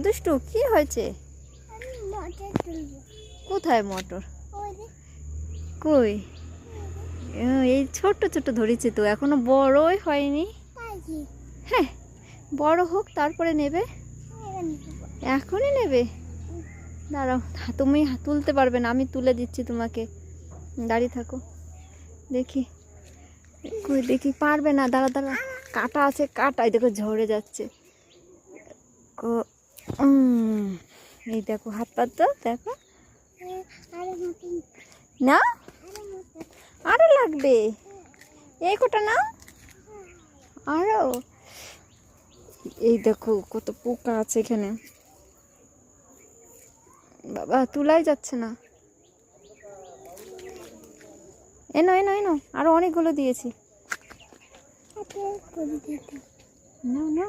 দুষ্টু কি হয়েছে? কোথায় মটর? কই? এই ছোট্ট ছোট্ট ধরেছে তো, এখনো বড়ই হয়নি। হ্যাঁ, বড় হোক তারপরে নেবে। এখনই নেবে? দাঁড়াও, তুমি তুলতে পারবে না, আমি তুলে দিচ্ছি তোমাকে। দাঁড়িয়ে থাকো, দেখি। কই দেখি, পারবে না, দাঁড়া দাঁড়া, কাটা আছে, কাটাই দেখো ঝরে যাচ্ছে। এই দেখো হাত পা তো দেখো না, আরো লাগবে। এই কোটা না, আরো। এই দেখো কত পোকা আছে এখানে, বাবা তুলাই যাচ্ছে না। এনো এনো এনো, আরো অনেকগুলো দিয়েছি। না না